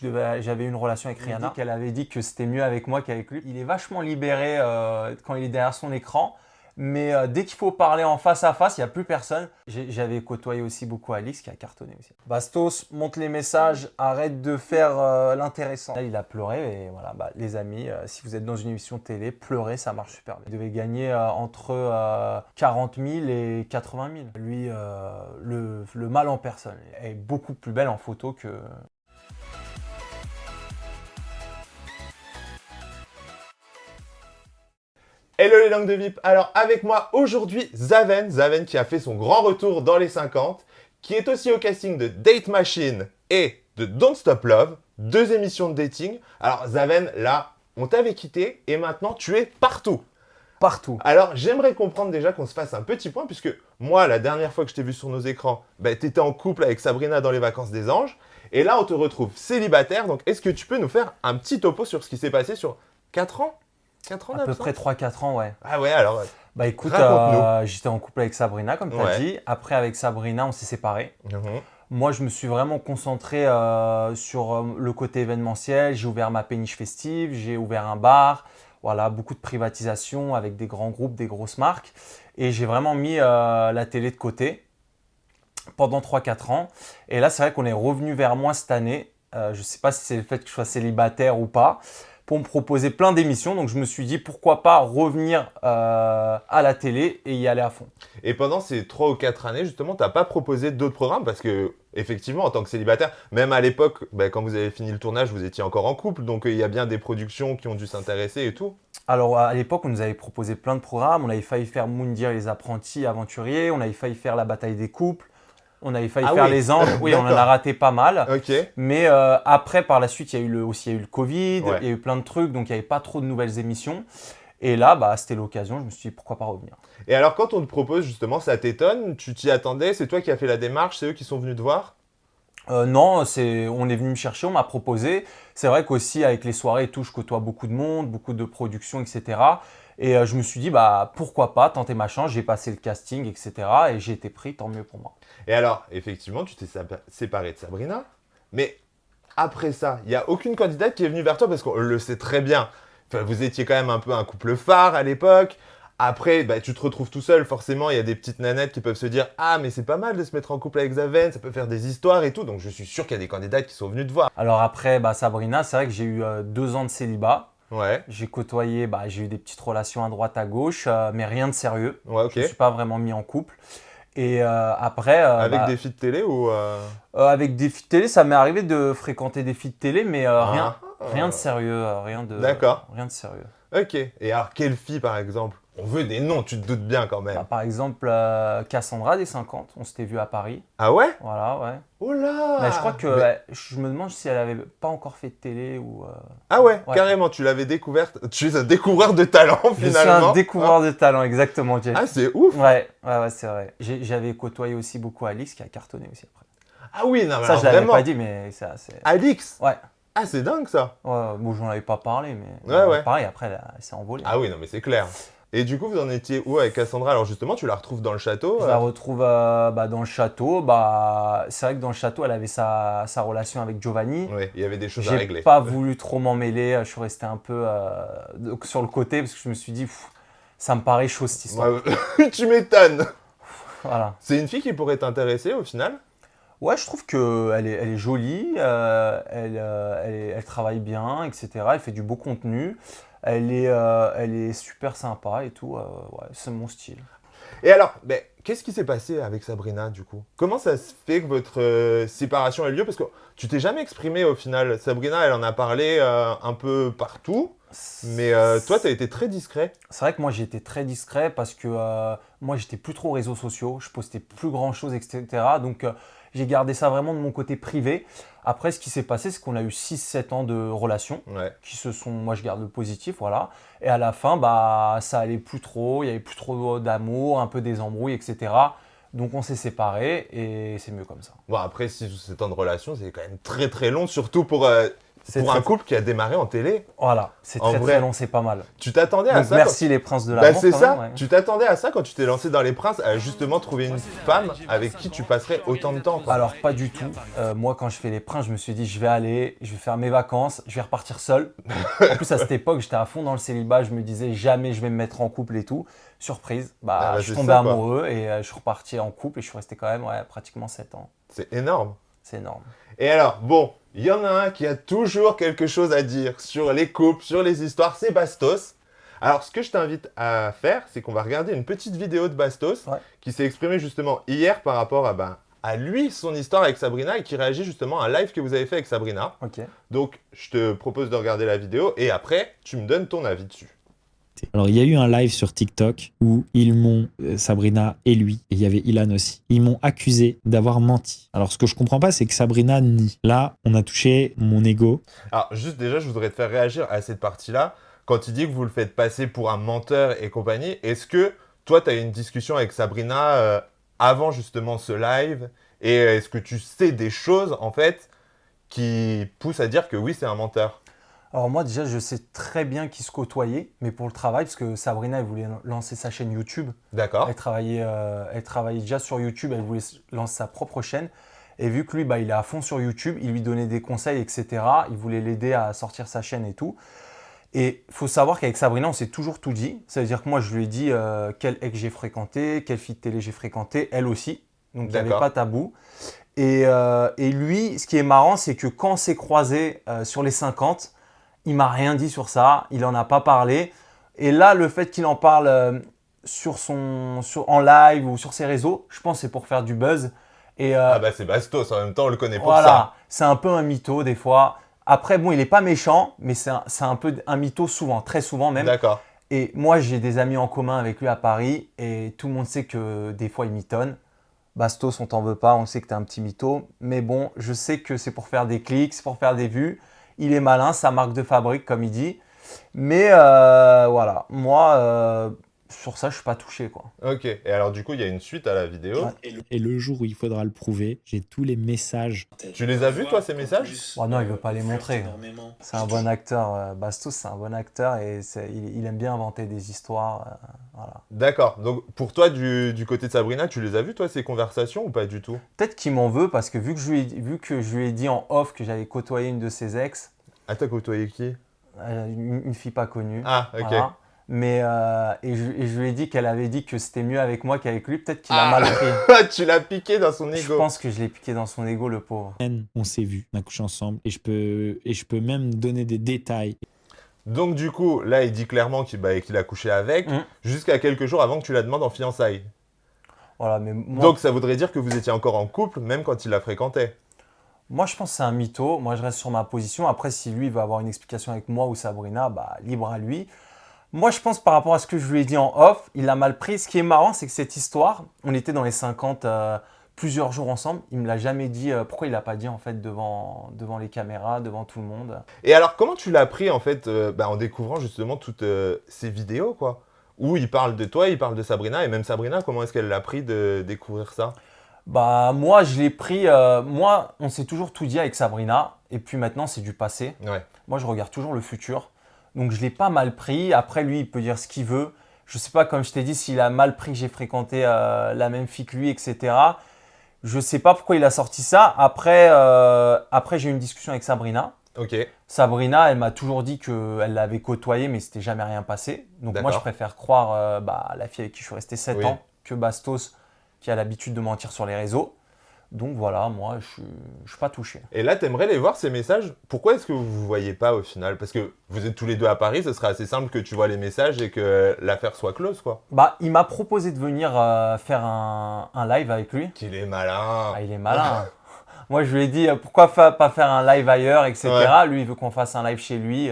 J'avais une relation avec Rihanna. Elle avait dit que c'était mieux avec moi qu'avec lui. Il est vachement libéré quand il est derrière son écran. Mais dès qu'il faut parler en face à face, il n'y a plus personne. J'avais côtoyé aussi beaucoup Alix qui a cartonné aussi. Bastos, monte les messages, arrête de faire l'intéressant. Là, il a pleuré et voilà, les amis, si vous êtes dans une émission de télé, pleurer, ça marche super bien. Il devait gagner entre 40 000 et 80 000. Lui, le mal en personne, est beaucoup plus belle en photo que... Hello les langues de VIP. Alors avec moi aujourd'hui Zaven qui a fait son grand retour dans les 50, qui est aussi au casting de Date Machine et de Don't Stop Love, 2 émissions de dating. Alors Zaven, là, on t'avait quitté et maintenant tu es partout. Partout. Alors j'aimerais comprendre déjà qu'on se fasse un petit point, puisque moi, la dernière fois que je t'ai vu sur nos écrans, t'étais en couple avec Sabrina dans les vacances des anges, et là on te retrouve célibataire, donc est-ce que tu peux nous faire un petit topo sur ce qui s'est passé sur 4 ans? 4 ans À peu près 3-4 ans, ouais. Ah ouais, alors... Bah écoute, raconte-nous. j'étais en couple avec Sabrina, comme tu as Ouais. dit. Après, avec Sabrina, on s'est séparés. Mhm. Moi, je me suis vraiment concentré sur le côté événementiel. J'ai ouvert ma péniche festive, j'ai ouvert un bar. Voilà, beaucoup de privatisation avec des grands groupes, des grosses marques. Et j'ai vraiment mis la télé de côté pendant 3-4 ans. Et là, c'est vrai qu'on est revenu vers moi cette année. Je ne sais pas si c'est le fait que je sois célibataire ou pas, pour me proposer plein d'émissions. Donc, je me suis dit, pourquoi pas revenir à la télé et y aller à fond. Et pendant ces 3 ou 4 années, justement, tu n'as pas proposé d'autres programmes parce que, effectivement, en tant que célibataire, même à l'époque, quand vous avez fini le tournage, vous étiez encore en couple, donc il y a bien des productions qui ont dû s'intéresser et tout. Alors, à l'époque, on nous avait proposé plein de programmes. On avait failli faire Moundir et les apprentis aventuriers. On avait failli faire la bataille des couples. On avait failli faire oui. les anges. Oui, on en a raté pas mal. Ok. Mais après, par la suite, il y a eu le Covid. Ouais. Il y a eu plein de trucs. Donc, il n'y avait pas trop de nouvelles émissions. Et là, c'était l'occasion. Je me suis dit, pourquoi pas revenir. Et alors, quand on te propose, justement, ça t'étonne? Tu t'y attendais? C'est toi qui as fait la démarche? C'est eux qui sont venus te voir? Non, on est venu me chercher, on m'a proposé. C'est vrai qu'aussi avec les soirées et tout, je côtoie beaucoup de monde, beaucoup de productions, etc. Et je me suis dit, pourquoi pas tenter ma chance. J'ai passé le casting, etc. Et j'ai été pris, tant mieux pour moi. Et alors, effectivement, tu t'es séparé de Sabrina, mais après ça, il n'y a aucune candidate qui est venue vers toi parce qu'on le sait très bien. Enfin, vous étiez quand même un peu un couple phare à l'époque. Après, tu te retrouves tout seul, forcément, il y a des petites nanettes qui peuvent se dire « Ah, mais c'est pas mal de se mettre en couple avec Zaven, ça peut faire des histoires et tout. » Donc, je suis sûr qu'il y a des candidates qui sont venues te voir. Alors après, Sabrina, c'est vrai que j'ai eu 2 ans de célibat. Ouais, J'ai côtoyé, j'ai eu des petites relations à droite, à gauche, mais rien de sérieux. ouais, ok. Je ne me suis pas vraiment mis en couple. Et après, Avec des filles de télé ou… avec des filles de télé, ça m'est arrivé de fréquenter des filles de télé, mais rien de sérieux, D'accord. rien de sérieux. Ok. Et alors, quelle fille, par exemple? On veut des noms, tu te doutes bien quand même. Par exemple, Cassandra des 50, on s'était vu à Paris. Ah ouais? Voilà, ouais. Oh là! Mais je crois que je me demande si elle avait pas encore fait de télé ou. Ah ouais, Ouais. carrément, tu l'avais découverte. Tu es un découvreur de talent Je suis finalement. un découvreur de talent, exactement, Jeff. Ah, c'est ouf. Ouais, c'est vrai. J'avais côtoyé aussi beaucoup Alix qui a cartonné aussi après. Ah oui, non, mais Ça, alors je l'avais vraiment. pas dit, mais c'est. Alix. Ouais. Ah, c'est dingue ça. Bon, j'en avais pas parlé, mais. Ouais. Pareil, après, elle s'est envolée. Ah oui, non, mais c'est clair. Et du coup, vous en étiez où avec Cassandra? Alors justement, tu la retrouves dans le château. Je la retrouve dans le château. C'est vrai que dans le château, elle avait sa relation avec Giovanni. Oui, il y avait des choses à J'ai régler. pas voulu trop m'en mêler. Je suis resté un peu sur le côté parce que je me suis dit, ça me paraît chaud cette histoire. Ouais, tu m'étonnes. Voilà. C'est une fille qui pourrait t'intéresser au final? Ouais, je trouve qu'elle est jolie, elle travaille bien, etc. Elle fait du beau contenu. Elle est super sympa et tout. Ouais, c'est mon style. Et alors, qu'est-ce qui s'est passé avec Sabrina du coup? Comment ça se fait que votre séparation ait lieu? Parce que tu t'es jamais exprimé au final. Sabrina, elle en a parlé un peu partout, mais toi, tu as été très discret. C'est vrai que moi, j'ai été très discret parce que moi, j'étais plus trop réseaux sociaux. Je postais plus grand-chose, etc. Donc, j'ai gardé ça vraiment de mon côté privé. Après, ce qui s'est passé, c'est qu'on a eu 6-7 ans de relations Ouais. qui se sont, moi je garde le positif, voilà. Et à la fin, ça allait plus trop, il y avait plus trop d'amour, un peu des embrouilles, etc. Donc on s'est séparés et c'est mieux comme ça. Bon, après, 6 ou 7 ans de relation, c'est quand même très très long, surtout pour Pour un couple qui a démarré en télé. Voilà, c'est très long, c'est pas mal. Tu t'attendais à ça merci les Princes de l'amour. C'est ça, ouais. Tu t'attendais à ça quand tu t'es lancé dans les Princes, à justement trouver une femme avec qui tu passerais autant de temps, quoi. Alors pas du tout. Moi quand je fais les Princes, je me suis dit je vais faire mes vacances, je vais repartir seul. En plus à cette époque, j'étais à fond dans le célibat, je me disais jamais je vais me mettre en couple et tout. Surprise, je suis tombé amoureux et je suis reparti en couple et je suis resté quand même pratiquement 7 ans. C'est énorme. C'est énorme. Et alors, bon, il y en a un qui a toujours quelque chose à dire sur les couples, sur les histoires, c'est Bastos. Alors, ce que je t'invite à faire, c'est qu'on va regarder une petite vidéo de Bastos qui s'est exprimé justement hier par rapport à lui, son histoire avec Sabrina et qui réagit justement à un live que vous avez fait avec Sabrina. Okay. Donc, je te propose de regarder la vidéo et après, tu me donnes ton avis dessus. Alors, il y a eu un live sur TikTok où ils m'ont, Sabrina et lui, et il y avait Ilan aussi, ils m'ont accusé d'avoir menti. Alors, ce que je comprends pas, c'est que Sabrina nie. Là, on a touché mon ego. Alors, juste déjà, je voudrais te faire réagir à cette partie-là. Quand il dit que vous le faites passer pour un menteur et compagnie, est-ce que toi, tu as eu une discussion avec Sabrina avant justement ce live? Et est-ce que tu sais des choses, en fait, qui poussent à dire que oui, c'est un menteur? Alors moi déjà je sais très bien qu'ils se côtoyaient, mais pour le travail, parce que Sabrina elle voulait lancer sa chaîne YouTube. D'accord. Elle travaillait déjà sur YouTube, elle voulait lancer sa propre chaîne. Et vu que lui il est à fond sur YouTube, il lui donnait des conseils, etc. Il voulait l'aider à sortir sa chaîne et tout. Et il faut savoir qu'avec Sabrina on s'est toujours tout dit. Ça veut dire que moi je lui ai dit quel ex j'ai fréquenté, quelle fille de télé j'ai fréquenté, elle aussi. Donc il n'y avait pas tabou. Et lui, ce qui est marrant, c'est que quand on s'est croisés sur les 50, il m'a rien dit sur ça, il en a pas parlé. Et là, le fait qu'il en parle en live ou sur ses réseaux, je pense que c'est pour faire du buzz. Et, c'est Bastos, en même temps on le connaît pour voilà, ça. C'est un peu un mytho des fois. Après, bon, il n'est pas méchant, mais c'est un peu un mytho souvent, très souvent même. D'accord. Et moi, j'ai des amis en commun avec lui à Paris et tout le monde sait que des fois il mitonne. Bastos, on t'en veut pas, on sait que tu es un petit mytho. Mais bon, je sais que c'est pour faire des clics, c'est pour faire des vues. Il est malin, sa marque de fabrique, comme il dit. Mais voilà, moi, sur ça, je ne suis pas touché, quoi. Ok, et alors du coup, il y a une suite à la vidéo. Et le jour où il faudra le prouver, j'ai tous les messages. Tu les as vus, toi, ces messages? Non, il ne veut pas les montrer. C'est un bon acteur. Bastos, c'est un bon acteur et il aime bien inventer des histoires. Voilà. D'accord, donc pour toi, du côté de Sabrina, tu les as vus, toi, ces conversations ou pas du tout? Peut-être qu'il m'en veut parce que vu que je lui ai dit en off que j'avais côtoyé une de ses ex. Ah, t'as côtoyé qui? Une fille pas connue. Ah, ok. Voilà. Mais je lui ai dit qu'elle avait dit que c'était mieux avec moi qu'avec lui. Peut-être qu'il a mal pris. Tu l'as piqué dans son ego. Je pense que je l'ai piqué dans son ego, le pauvre. On s'est vus, on a couché ensemble et je peux même donner des détails. Donc du coup, là, il dit clairement qu'il a couché avec, jusqu'à quelques jours avant que tu la demandes en fiançailles. Voilà, mais moi, donc ça voudrait dire que vous étiez encore en couple, même quand il la fréquentait. Moi, je pense que c'est un mytho. Moi, je reste sur ma position. Après, si lui veut avoir une explication avec moi ou Sabrina, libre à lui. Moi, je pense par rapport à ce que je lui ai dit en off, il l'a mal pris. Ce qui est marrant, c'est que cette histoire, on était dans les 50 plusieurs jours ensemble. Il ne me l'a jamais dit. Pourquoi il ne l'a pas dit en fait devant les caméras, devant tout le monde? Et alors, comment tu l'as pris en fait en découvrant justement toutes ces vidéos, quoi? Où il parle de toi, il parle de Sabrina, et même Sabrina, comment est-ce qu'elle l'a pris de découvrir ça? Moi, je l'ai pris. Moi, on s'est toujours tout dit avec Sabrina. Et puis maintenant, c'est du passé. Ouais. Moi, je regarde toujours le futur. Donc, je ne l'ai pas mal pris. Après, lui, il peut dire ce qu'il veut. Je ne sais pas, comme je t'ai dit, s'il a mal pris que j'ai fréquenté la même fille que lui, etc. Je ne sais pas pourquoi il a sorti ça. Après j'ai eu une discussion avec Sabrina. Ok. Sabrina, elle m'a toujours dit qu'elle l'avait côtoyé, mais c'était jamais rien passé. Donc, moi, je préfère croire la fille avec qui je suis resté 7 ans que Bastos, qui a l'habitude de mentir sur les réseaux. Donc voilà, moi, je suis pas touché. Et là, t'aimerais les voir, ces messages? Pourquoi est-ce que vous ne voyez pas au final? Parce que vous êtes tous les deux à Paris, ce serait assez simple que tu vois les messages et que l'affaire soit close, quoi. Il m'a proposé de venir faire un live avec lui. Qu'il est malin. Il est malin. Moi, je lui ai dit, pourquoi pas faire un live ailleurs, etc. Ouais. Lui, il veut qu'on fasse un live chez lui.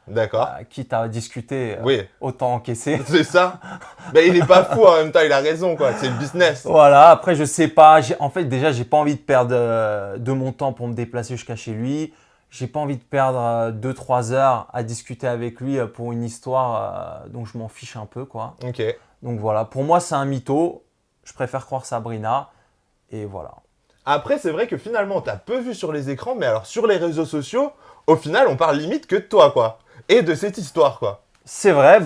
D'accord. Quitte à discuter, oui. Autant encaisser. C'est ça. Mais il n'est pas fou en même temps, il a raison, quoi. C'est le business. Voilà, après, je sais pas. En fait, déjà, j'ai pas envie de perdre de mon temps pour me déplacer jusqu'à chez lui. J'ai pas envie de perdre 2-3 heures à discuter avec lui pour une histoire dont je m'en fiche un peu, quoi. Ok. Donc voilà, pour moi, c'est un mytho. Je préfère croire Sabrina. Et voilà. Après, c'est vrai que finalement, tu as peu vu sur les écrans, mais alors sur les réseaux sociaux, au final, on parle limite que de toi, quoi. Et de cette histoire, quoi. C'est vrai,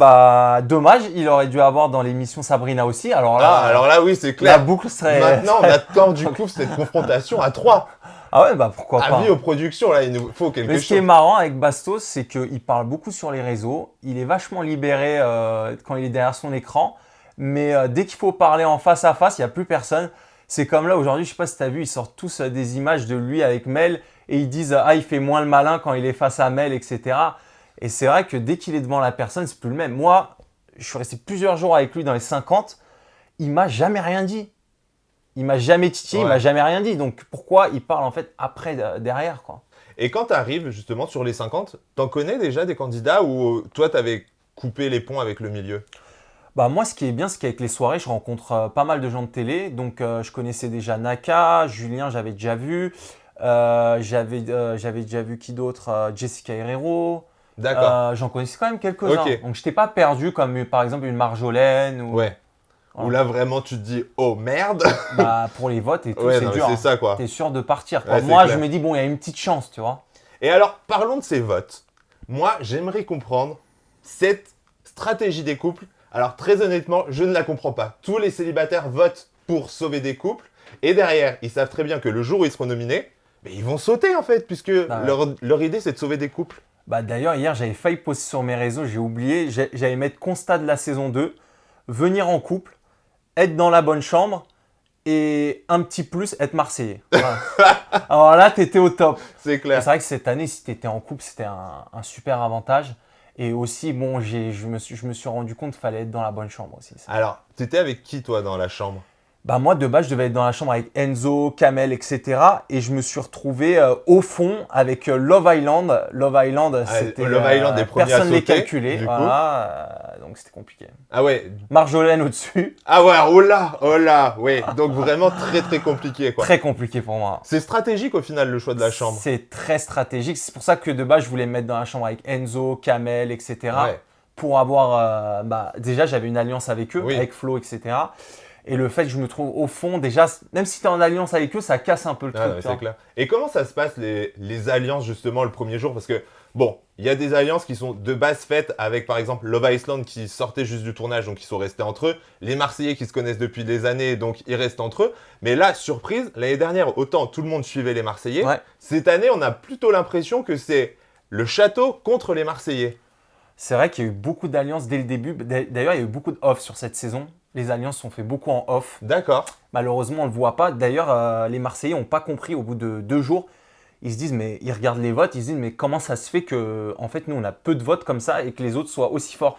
dommage, il aurait dû avoir dans l'émission Sabrina aussi. Alors là, oui, c'est clair. La boucle serait... Maintenant, on attend du coup cette confrontation à 3. Ah ouais, pourquoi pas. Avis aux productions, là, il nous faut quelque chose. Mais ce qui est marrant avec Bastos, c'est qu'il parle beaucoup sur les réseaux. Il est vachement libéré quand il est derrière son écran. Mais dès qu'il faut parler en face à face, il n'y a plus personne. C'est comme là, aujourd'hui, je ne sais pas si tu as vu, ils sortent tous des images de lui avec Mel et ils disent « Ah, il fait moins le malin quand il est face à Mel, etc. » Et c'est vrai que dès qu'il est devant la personne, c'est plus le même. Moi, je suis resté plusieurs jours avec lui dans les 50. Il m'a jamais rien dit. Il m'a jamais titillé, il m'a jamais rien dit. Donc pourquoi il parle en fait après, derrière, quoi. Et quand tu arrives justement sur les 50, t'en connais déjà des candidats ou toi, t'avais coupé les ponts avec le milieu? Moi, ce qui est bien, c'est qu'avec les soirées, je rencontre pas mal de gens de télé. Donc je connaissais déjà Naka, Julien, j'avais déjà vu. J'avais déjà vu qui d'autre? Jessica Herrero. D'accord. J'en connaissais quand même quelques-uns. Ok. Donc je n'étais pas perdu comme par exemple une Marjolaine. Ou... Ouais. Où là vraiment tu te dis oh merde. Pour les votes et tout, Ouais, c'est non, mais dur. c'est ça, quoi. T'es sûr de partir, quoi. Ouais, c'est Moi, clair. je me dis, bon, il y a une petite chance, tu vois. Et alors parlons de ces votes. Moi j'aimerais comprendre cette stratégie des couples. Alors très honnêtement, je ne la comprends pas. Tous les célibataires votent pour sauver des couples. Et derrière, ils savent très bien que le jour où ils seront nominés, mais ils vont sauter en fait, puisque leur idée c'est de sauver des couples. D'ailleurs, hier, j'avais failli poster sur mes réseaux, j'ai oublié. J'allais mettre constat de la saison 2, venir en couple, être dans la bonne chambre et un petit plus, être Marseillais. Voilà. Alors là, t'étais au top. C'est clair. C'est vrai que cette année, si t'étais en couple, c'était un super avantage. Et aussi, bon, je me suis rendu compte qu'il fallait être dans la bonne chambre aussi. Ça. Alors, t'étais avec qui toi dans la chambre? Moi, de base, je devais être dans la chambre avec Enzo, Kamel, etc. Et je me suis retrouvé au fond avec Love Island. Love Island, c'était... Love Island est premier personne à ne les sauter, calculait. du Voilà, donc c'était compliqué. Ah ouais. Marjolaine au-dessus. Ah ouais, oh là, ouais. Donc vraiment très très compliqué, quoi. Très compliqué pour moi. C'est stratégique au final le choix de la chambre. C'est très stratégique. C'est pour ça que de base, je voulais me mettre dans la chambre avec Enzo, Kamel, etc. Ouais. Pour avoir... déjà, j'avais une alliance avec eux, Oui. avec Flo, etc. Et le fait que je me trouve au fond, déjà, même si tu es en alliance avec eux, ça casse un peu le truc. Non, c'est clair. Et comment ça se passe les alliances justement le premier jour? Parce que bon, il y a des alliances qui sont de base faites avec par exemple Love Island qui sortait juste du tournage, donc ils sont restés entre eux. Les Marseillais qui se connaissent depuis des années, donc ils restent entre eux. Mais là, surprise, l'année dernière, autant tout le monde suivait les Marseillais. Ouais. Cette année, on a plutôt l'impression que c'est le château contre les Marseillais. C'est vrai qu'il y a eu beaucoup d'alliances dès le début. D'ailleurs, il y a eu beaucoup de off sur cette saison. Les alliances sont fait beaucoup en off. D'accord. Malheureusement, on ne le voit pas. D'ailleurs, les Marseillais n'ont pas compris au bout de 2 jours. Ils se disent, mais ils regardent les votes, ils se disent, mais comment ça se fait que, en fait, nous, on a peu de votes comme ça et que les autres soient aussi forts?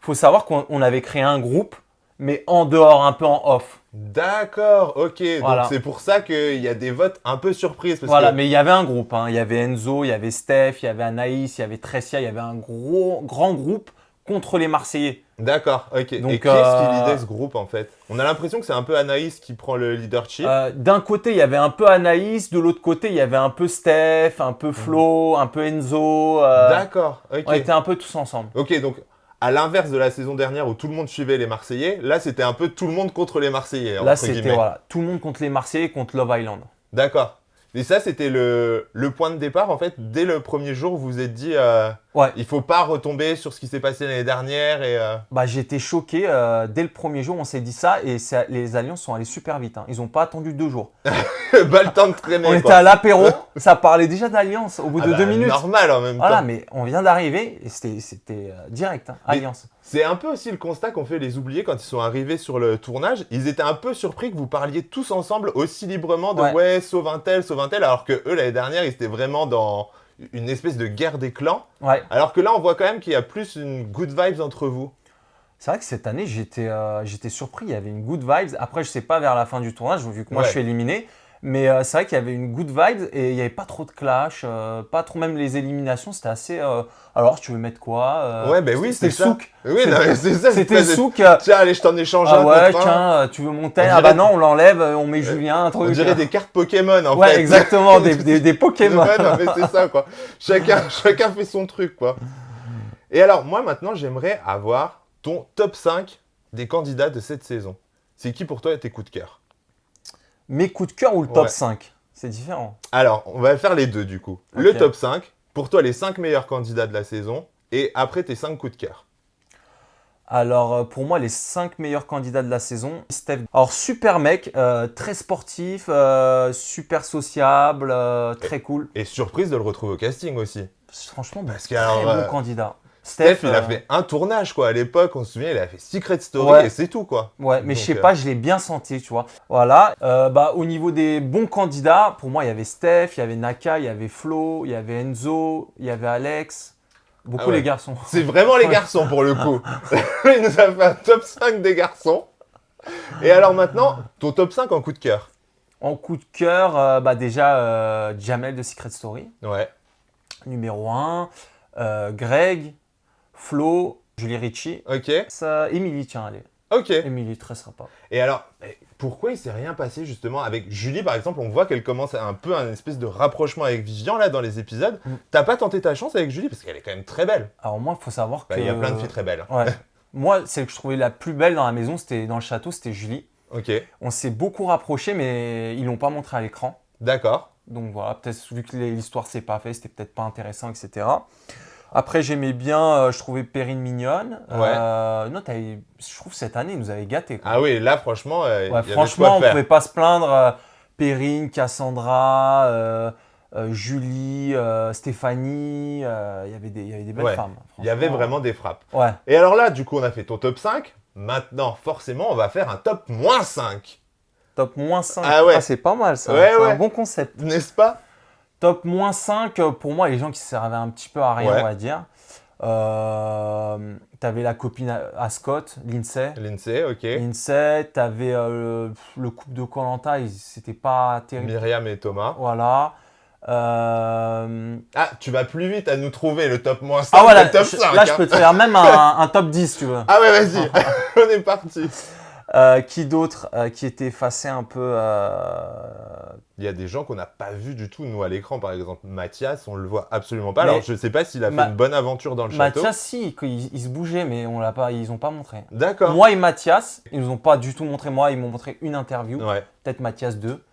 Il faut savoir qu'on avait créé un groupe, mais en dehors, un peu en off. D'accord, ok. Voilà. Donc c'est pour ça qu'il y a des votes un peu surprises. Parce Voilà, que... mais il y avait un groupe. Il y avait Enzo, il y avait Steph, il y avait Anaïs, il y avait Tressia, il y avait un grand groupe contre les Marseillais. D'accord, ok. Donc, et qui est-ce qui leadait ce groupe en fait? On a l'impression que c'est un peu Anaïs qui prend le leadership. D'un côté, il y avait un peu Anaïs, de l'autre côté, il y avait un peu Steph, un peu Flo, un peu Enzo. D'accord, ok. On était un peu tous ensemble. Ok, donc à l'inverse de la saison dernière où tout le monde suivait les Marseillais, là c'était un peu tout le monde contre les Marseillais. Là, entre c'était guillemets. tout le monde contre les Marseillais, contre Love Island. D'accord. Et ça, c'était le point de départ en fait. Dès le premier jour, vous vous êtes dit Ouais. il faut pas retomber sur ce qui s'est passé l'année dernière. Et, J'étais choqué. Dès le premier jour, on s'est dit ça et les alliances sont allées super vite. Ils n'ont pas attendu 2 jours. Pas le temps de traîner. On quoi. était à l'apéro, ça parlait déjà d'alliance au bout de 2 minutes. Normal en même Voilà, temps. mais on vient d'arriver et c'était direct, Mais- alliance. C'est un peu aussi le constat qu'ont fait les oubliés quand ils sont arrivés sur le tournage. Ils étaient un peu surpris que vous parliez tous ensemble aussi librement de ouais, sauve un tel, alors que eux, l'année dernière, ils étaient vraiment dans une espèce de guerre des clans. Ouais. Alors que là, on voit quand même qu'il y a plus une good vibes entre vous. C'est vrai que cette année, j'étais surpris. Il y avait une good vibes. Après, je sais pas vers la fin du tournage, vu que moi, Ouais. je suis éliminé. Mais c'est vrai qu'il y avait une good vibes et il n'y avait pas trop de clash. Pas trop, même les éliminations, c'était assez... alors, tu veux mettre quoi Ouais, ben oui, c'était c'est ça. souk. Oui, non, mais c'est ça. C'était espèce de- souk. Tiens, allez, je t'en échange Ah un ouais, contre un. tiens, tu veux monter? On Ah dirait bah non, on l'enlève, on met Julien, un truc. On dirait des cartes Pokémon en Ouais, fait. exactement, des Pokémon. Ouais, non, mais c'est ça, quoi. Chacun fait son truc, quoi. Et alors, moi, maintenant, j'aimerais avoir ton top 5 des candidats de cette saison. C'est qui, pour toi, tes coups de cœur? Mes coups de cœur ou le top Ouais. 5? C'est différent. Alors, on va faire les deux, du coup. Ok. Le top 5, Pour toi, les 5 meilleurs candidats de la saison et après tes 5 coups de cœur. Alors, pour moi, les 5 meilleurs candidats de la saison, Steph. Alors, super mec, très sportif, super sociable, très cool. Et surprise de le retrouver au casting aussi. Franchement, Parce très que bon candidat. Steph, il a fait un tournage quoi. À l'époque, on se souvient, il a fait Secret Story Ouais. et c'est tout quoi. Ouais, mais Donc, je sais pas, je l'ai bien senti, tu vois. Voilà. Au niveau des bons candidats, pour moi, il y avait Steph, il y avait Naka, il y avait Flo, il y avait Enzo, il y avait Alex. Beaucoup ouais. les garçons. C'est vraiment les garçons pour le coup. Il nous a fait un top 5 des garçons. Et alors maintenant, ton top 5 en coup de cœur. En coup de cœur, déjà Jamel de Secret Story, Ouais. numéro 1. Greg, Flo, Julie Ritchie. Ok. Ça, Émilie, tiens, allez. Ok. Émilie, très sympa. Et alors, pourquoi il s'est rien passé justement avec Julie par exemple? On voit qu'elle commence un peu un espèce de rapprochement avec Vivian là dans les épisodes. T'as pas tenté ta chance avec Julie parce qu'elle est quand même très belle. Alors moi, il faut savoir que... Il y a plein de filles très belles. Ouais. Moi, celle que je trouvais la plus belle dans la maison, c'était dans le château, c'était Julie. Ok. On s'est beaucoup rapprochés, mais ils l'ont pas montré à l'écran. D'accord. Donc voilà, peut-être vu que l'histoire s'est pas fait, c'était peut-être pas intéressant, etc. Après, j'aimais bien, je trouvais Perrine mignonne. Ouais. Non, je trouve cette année, ils nous avaient gâtés. Ah oui, là franchement, il y avait franchement, quoi on faire. pouvait pas se plaindre. Perrine, Cassandra, Julie, Stéphanie, il y avait des belles femmes. Il y avait vraiment des frappes. Ouais. Et alors là, du coup, on a fait ton top 5. Maintenant, forcément, on va faire un top moins 5. Top moins 5. Ah ouais. C'est pas mal ça. Ouais, C'est ouais. un bon concept. N'est-ce pas? Top moins 5, pour moi, les gens qui servaient un petit peu à rien, Ouais. on va dire. T'avais la copine à Scott, Lindsay. Lindsay, ok. Lindsay, t'avais le couple de Koh-Lanta, c'était pas terrible. Myriam et Thomas. Voilà. Ah, tu vas plus vite à nous trouver le top moins 5 Ah voilà, le top 5. là je peux te faire même un top 10 si tu veux. Ah ouais, vas-y, on est parti. Qui d'autre qui était effacé un peu Il y a des gens qu'on n'a pas vu du tout, nous, à l'écran. Par exemple, Mathias, on le voit absolument pas. Mais Alors, je sais pas s'il a fait une bonne aventure dans le château. Mathias, si, il se bougeait, mais ils ont pas montré. D'accord. Moi et Mathias, ils nous ont pas du tout montré. Moi, ils m'ont montré une interview. Ouais. Peut-être Mathias 2.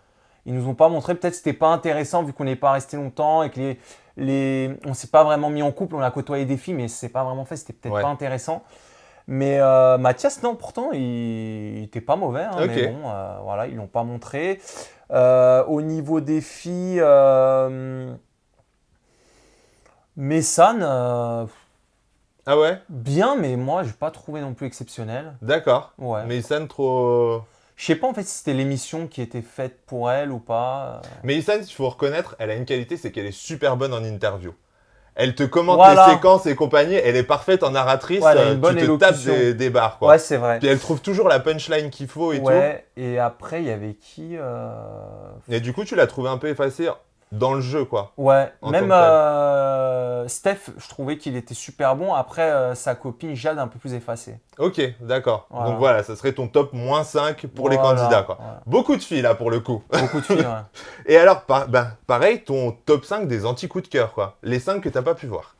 Ils nous ont pas montré. Peut-être c'était pas intéressant vu qu'on n'est pas resté longtemps et que on s'est pas vraiment mis en couple. On a côtoyé des filles, mais c'est pas vraiment fait. C'était peut-être pas intéressant. Mais Mathias, non, pourtant, il était pas mauvais. Hein, Ok. Mais bon, voilà, ils l'ont pas montré. Au niveau des filles, Messane, Ah ouais? bien, mais moi, j'ai pas trouvé non plus exceptionnel. D'accord. Ouais. Mais Isan, trop. Je sais pas en fait si c'était l'émission qui était faite pour elle ou pas. Mais Isan, il faut reconnaître, elle a une qualité, c'est qu'elle est super bonne en interview. Elle te commente Voilà. les séquences et compagnie, elle est parfaite en narratrice, Ouais, elle a une bonne tu te tapes élocution. des barres quoi. Ouais, c'est vrai. Puis elle trouve toujours la punchline qu'il faut et Ouais, et après, il y avait qui tout. Et du coup, tu l'as trouvé un peu effacé dans le jeu quoi. Ouais, En même tant Steph, je trouvais qu'il était super bon. Après, sa copine Jade, un peu plus effacée. Ok, d'accord. Voilà. Donc voilà, ça serait ton top moins 5 pour les Voilà, candidats quoi. voilà. Beaucoup de filles là pour le coup. Beaucoup de filles, ouais. Et alors, pareil, ton top 5 des anti-coups de cœur quoi. Les 5 que t'as pas pu voir.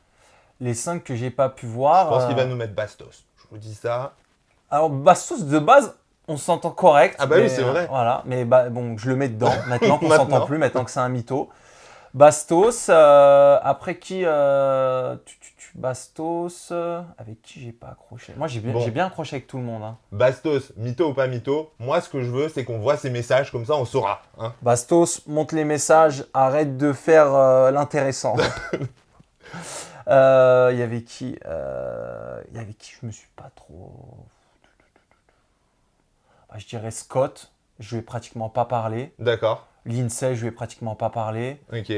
Les 5 que j'ai pas pu voir. Je pense qu'il va nous mettre Bastos. Je vous dis ça. Alors, Bastos, de base, on s'entend correct. Ah bah oui, mais, c'est vrai. Voilà, mais bon, je le mets dedans. Maintenant qu'on Maintenant. s'entend plus, maintenant que c'est un mytho. Bastos, après qui Bastos, avec qui j'ai pas accroché. Moi, j'ai bien accroché avec tout le monde. Hein. Bastos, mytho ou pas mytho, moi ce que je veux c'est qu'on voit ces messages comme ça on saura. Hein. Bastos, monte les messages, arrête de faire l'intéressant. Il y avait qui je me suis pas trop... Je dirais Scott, je lui ai pratiquement pas parlé. D'accord. Lindsay, je lui ai pratiquement pas parlé. Ok.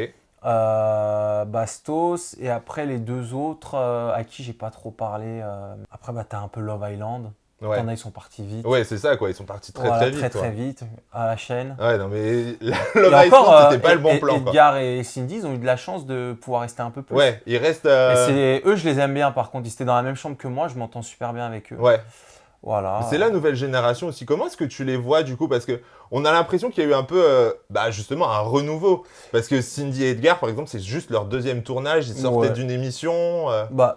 Bastos, et après les deux autres à qui j'ai pas trop parlé. Après, t'as un peu Love Island. Ouais. T'en as, ils sont partis vite. Ouais, c'est ça quoi, ils sont partis très Voilà, très vite. très vite à la chaîne. Ouais, non mais Et Love Island encore, c'était pas le bon plan quoi. Edgar et Cindy, ils ont eu de la chance de pouvoir rester un peu plus. Ouais, ils restent. Et eux, je les aime bien par contre. Ils étaient dans la même chambre que moi, je m'entends super bien avec eux. Ouais. Voilà. C'est la nouvelle génération aussi. Comment est-ce que tu les vois du coup? Parce que on a l'impression qu'il y a eu un peu, justement, un renouveau. Parce que Cindy et Edgar, par exemple, c'est juste leur deuxième tournage. Ils sortaient d'une émission.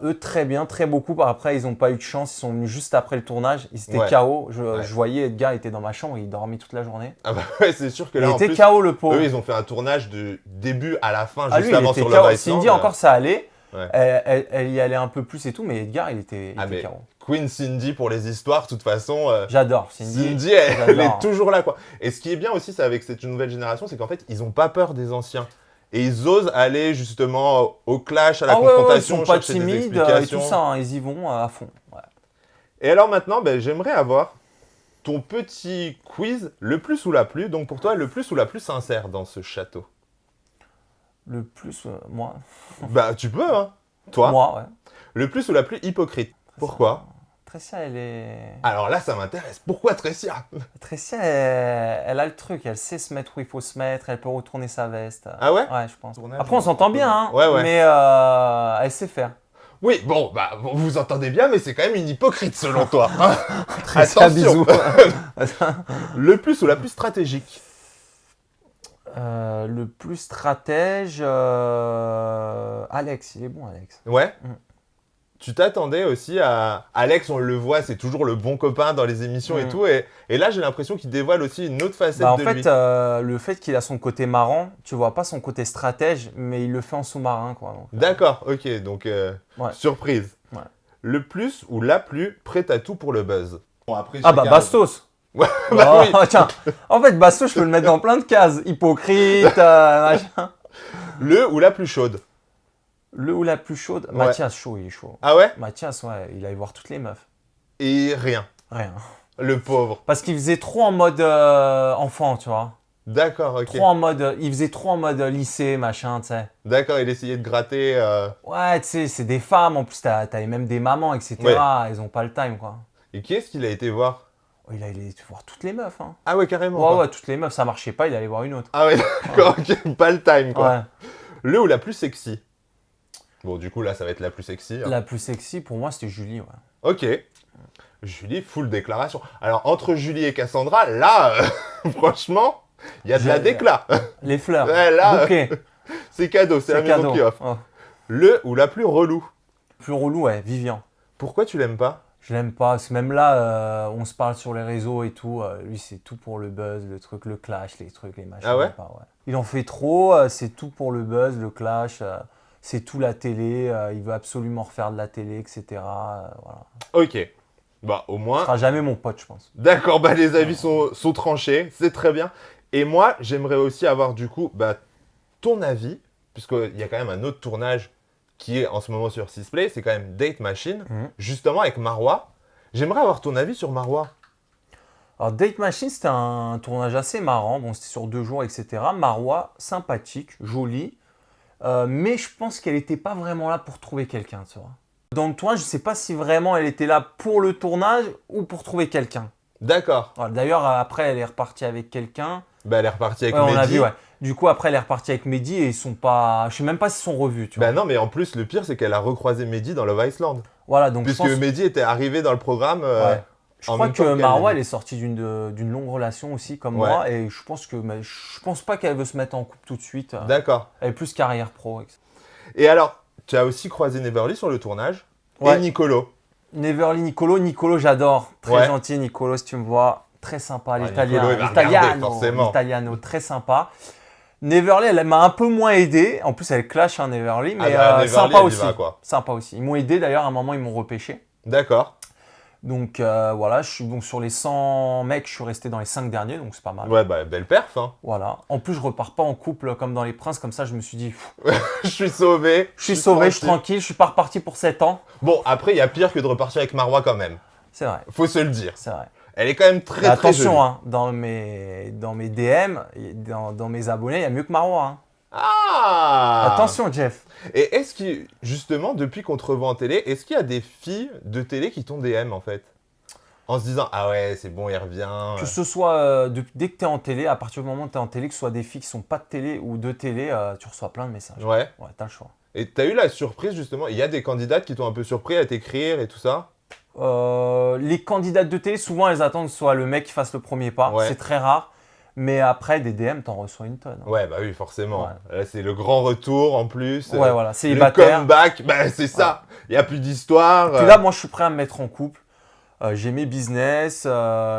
Eux, très bien, très beaucoup. Après, ils n'ont pas eu de chance. Ils sont venus juste après le tournage. Ils étaient KO. Je voyais Edgar, il était dans ma chambre. Il dormait toute la journée. Ah bah ouais, c'est sûr que là, il en était plus, KO, le pauvre. eux, ils ont fait un tournage de début à la fin, juste lui, avant sur KO. Love Island. Cindy, encore, ça allait. Ouais. Elle y allait un peu plus et tout. Mais Edgar, il était KO. Queen Cindy pour les histoires, de toute façon. J'adore Cindy. Cindy, elle est toujours là, quoi. Et ce qui est bien aussi, c'est avec cette nouvelle génération, c'est qu'en fait, ils n'ont pas peur des anciens. Et ils osent aller justement au clash, à la confrontation, ils sont pas chercher des timides explications. et tout ça, hein, ils y vont à fond. Ouais. Et alors maintenant, j'aimerais avoir ton petit quiz, le plus ou la plus. Donc pour toi, le plus ou la plus sincère dans ce château? Le plus, moi. Tu peux, hein. Toi. Moi, ouais. Le plus ou la plus hypocrite? Pourquoi? Tressia, elle est... Alors là, ça m'intéresse. Pourquoi Tressia? Tressia, elle a le truc. Elle sait se mettre où il faut se mettre. Elle peut retourner sa veste. Ah ouais? Ouais, je pense. Tournage, Après, on s'entend bien, hein. Ouais. Mais elle sait faire. Oui, vous vous entendez bien, mais c'est quand même une hypocrite selon toi. Tressia, bisous. Le plus ou la plus stratégique? Le plus stratège... Alex, il est bon, Alex. Ouais. Tu t'attendais aussi à... Alex, on le voit, c'est toujours le bon copain dans les émissions et tout. Et là, j'ai l'impression qu'il dévoile aussi une autre facette de lui. Le fait qu'il a son côté marrant, tu vois pas son côté stratège, mais il le fait en sous-marin, quoi. D'accord, ok. Donc, surprise. Ouais. Le plus ou la plus prête à tout pour le buzz? Bon, après, Bastos. Ouais, oui. Tiens, en fait, Bastos, je peux le mettre dans plein de cases. Hypocrite, machin. Le ou la plus chaude? Le ou la plus chaude? Ouais. Mathias, chaud, il est chaud. Ah ouais? Mathias, ouais, il allait voir toutes les meufs. Et rien. Rien. Le pauvre. Parce qu'il faisait trop en mode enfant, tu vois. D'accord, ok. Il faisait trop en mode lycée, machin, tu sais. D'accord, il essayait de gratter. Ouais, tu sais, c'est des femmes, en plus, t'as même des mamans, etc. Ouais. Ils ont pas le time, quoi. Et qui est-ce qu'il a été voir? Il allait voir toutes les meufs, hein. Ah ouais, carrément. Ouais, toutes les meufs, ça marchait pas, il allait voir une autre. Ah ouais, d'accord, ok. Pas le time, quoi. Ouais. Le ou la plus sexy? Bon, du coup, là, ça va être la plus sexy. Hein. La plus sexy, pour moi, c'était Julie, ouais. Ok. Julie, full déclaration. Alors, entre Julie et Cassandra, là, franchement, il y a de la déclat. Les fleurs. Ouais, là, bouquet. C'est cadeau, c'est la maison qui offre. Oh. Le ou la plus relou? Plus relou, ouais, Vivian. Pourquoi tu l'aimes pas? Je l'aime pas, parce que même là, on se parle sur les réseaux et tout. Lui, c'est tout pour le buzz, le truc, le clash, les trucs, les machins. Ah ouais? Pas, ouais. Il en fait trop, c'est tout pour le buzz, le clash, c'est tout la télé. Il veut absolument refaire de la télé, etc. Voilà. Ok. Au moins. Ce sera jamais mon pote, je pense. D'accord, les avis sont tranchés, c'est très bien. Et moi, j'aimerais aussi avoir du coup ton avis, puisqu'il y a quand même un autre tournage qui est en ce moment sur Sisplay, c'est quand même Date Machine, justement avec Marois. J'aimerais avoir ton avis sur Marois. Alors, Date Machine, c'était un tournage assez marrant. Bon, c'était sur 2 jours, etc. Marois, sympathique, jolie. Mais je pense qu'elle n'était pas vraiment là pour trouver quelqu'un, tu vois. Dans le tournage, je ne sais pas si vraiment elle était là pour le tournage ou pour trouver quelqu'un. D'accord. Voilà, d'ailleurs, après, elle est repartie avec quelqu'un. Elle est repartie avec on Mehdi. a vu, ouais. Du coup, après, elle est repartie avec Mehdi et ils sont pas... Je sais même pas s'ils sont revus, tu vois. Non, mais en plus, le pire, c'est qu'elle a recroisé Mehdi dans Love Island. Voilà, donc puisque Mehdi était arrivé dans le programme. Ouais. Je en crois même temps que qu'elle. Marois, elle est sortie d'une longue relation aussi, comme moi. Et je pense pas qu'elle veut se mettre en couple tout de suite. D'accord. Elle est plus carrière pro. Etc. Et alors, tu as aussi croisé Neverly sur le tournage. Ouais. Et Nicolo. Neverly, Nicolo, j'adore. Très gentil, Nicolo, si tu me vois. Très sympa, l'italiano, très sympa. Neverly, elle m'a un peu moins aidé. En plus, elle clash, Neverly, mais Neverly, sympa aussi. Sympa aussi. Ils m'ont aidé, d'ailleurs, à un moment, ils m'ont repêché. D'accord. Donc voilà, je suis donc sur les 100 mecs, je suis resté dans les 5 derniers, donc c'est pas mal. Ouais, belle perf. Hein. Voilà. En plus, je repars pas en couple comme dans Les Princes, comme ça, je me suis dit... je suis sauvé. Je suis sauvé, je suis tranquille, je suis pas reparti pour 7 ans. Bon, après, il y a pire que de repartir avec Marois quand même. C'est vrai. Faut se le dire. C'est vrai. Elle est quand même très, très jolie. Attention, hein, dans mes DM, dans mes abonnés, il y a mieux que Marois. Hein. Ah! Attention, Jeff. Et est-ce que, justement, depuis qu'on te revoit en télé, est-ce qu'il y a des filles de télé qui t'ont DM, en fait? En se disant, ah ouais, c'est bon, il revient. Que ce soit, dès que tu es en télé, à partir du moment où tu es en télé, que ce soit des filles qui sont pas de télé ou de télé, tu reçois plein de messages. Ouais. Ouais, t'as le choix. Et t'as eu la surprise, justement, il y a des candidates qui t'ont un peu surpris à t'écrire et tout ça? Les candidates de télé, souvent, elles attendent que ce soit le mec qui fasse le premier pas. Ouais. C'est très rare. Mais après, des DM, t'en reçois une tonne. Ouais, bah oui, forcément. Ouais. Là, c'est le grand retour en plus. Ouais, voilà, Le célibataire. comeback, bah c'est ça. Il n'y a plus d'histoire. Puis là, moi, je suis prêt à me mettre en couple. J'ai mes business,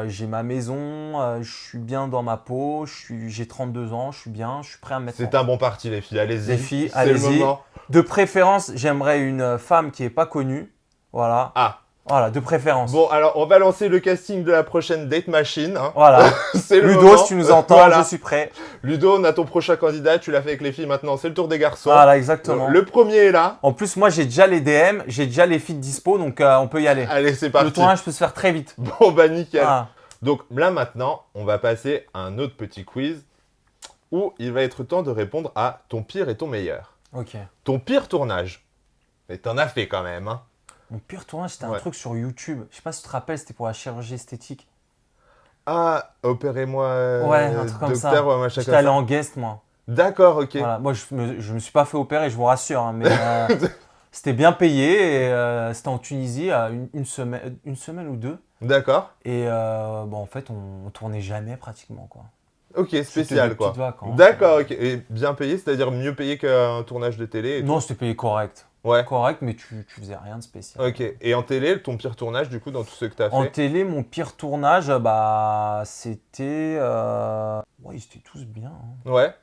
j'ai ma maison, je suis bien dans ma peau, j'ai 32 ans, je suis bien, je suis prêt à me mettre en C'est couple. un bon parti, les filles. Allez-y. Les filles, c'est le allez-y. moment. De préférence, j'aimerais une femme qui n'est pas connue. Voilà. Ah, Voilà, de préférence. bon, alors on va lancer le casting de la prochaine Date Machine. Hein. Voilà. C'est le Ludo, moment. si tu nous entends, Voilà. je suis prêt. Ludo, on a ton prochain candidat. Tu l'as fait avec les filles maintenant. C'est le tour des garçons. Voilà, exactement. Le premier est là. En plus, moi, j'ai déjà les DM, j'ai déjà les filles dispo, donc on peut y aller. Allez, c'est parti. Le tournage peut se faire très vite. Bon, bah nickel. Ah. Donc là maintenant, on va passer à un autre petit quiz où il va être temps de répondre à ton pire et ton meilleur. Ok. Ton pire tournage. Et t'en as fait quand même, hein. Mon pire tournage, c'était un Ouais. truc sur YouTube. Je sais pas si tu te rappelles, c'était pour la chirurgie esthétique. Ah, opérez-moi Ouais, un truc comme ça. docteur, ouais, machin J'étais comme allé ça. en guest, moi. D'accord, ok. Voilà. Moi, je me suis pas fait opérer, je vous rassure, hein, mais c'était bien payé et c'était en Tunisie une semaine ou deux. D'accord. Et bon, en fait, on tournait jamais pratiquement, quoi. Ok, C'était spécial des quoi. petites vacances. D'accord, ok. Et bien payé, c'est-à-dire mieux payé qu'un tournage de télé et Non, c'était payé correct. tout. Ouais. Correct, mais tu faisais rien de spécial. Ok. Et en télé, ton pire tournage du coup dans tout ce que t'as En fait. télé, mon pire tournage, bah, c'était. Ouais, ils étaient tous bien. Hein. Ouais.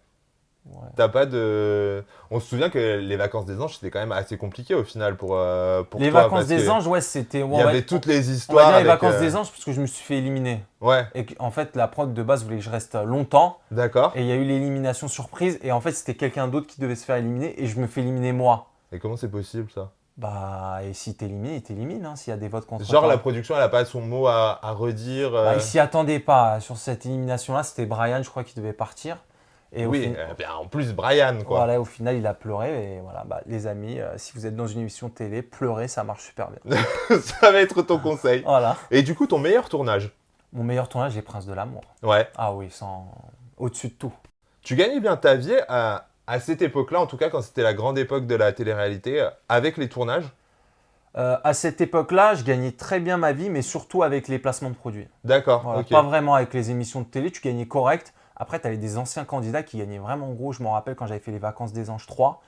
Ouais. T'as pas de. On se souvient que les vacances des anges c'était quand même assez compliqué au final pour Les toi, vacances parce des que anges, ouais, c'était. Il y avait toutes les On va histoires. dire les avec, vacances des anges parce que je me suis fait éliminer. Ouais. Et en fait, la prod de base voulait que je reste longtemps. D'accord. Et il y a eu l'élimination surprise. Et en fait, c'était quelqu'un d'autre qui devait se faire éliminer. Et je me fais éliminer moi. Et comment c'est possible ça? Bah, et s'il t'élimine, il t'élimine. Hein, s'il y a des votes contre Genre toi. la production elle a pas son mot à redire. Bah, il s'y attendait pas. Sur cette élimination-là, c'était Brian, je crois, qui devait partir. Et Oui, bien, en plus Brian quoi. Voilà, au final, il a pleuré. Et voilà, bah, les amis, si vous êtes dans une émission de télé, pleurez, ça marche super bien. Ça va être ton conseil. Voilà. Et du coup ton meilleur tournage? Mon meilleur tournage, les Princes de l'amour. Ouais. Ah oui, au-dessus de tout. Tu gagnais bien ta vie à cette époque-là, en tout cas quand c'était la grande époque de la télé-réalité, avec les tournages? À cette époque-là, je gagnais très bien ma vie, mais surtout avec les placements de produits. D'accord, Voilà, ok. pas vraiment avec les émissions de télé, tu gagnais correct. Après, tu avais des anciens candidats qui gagnaient vraiment gros. Je me rappelle quand j'avais fait les Vacances des Anges 3,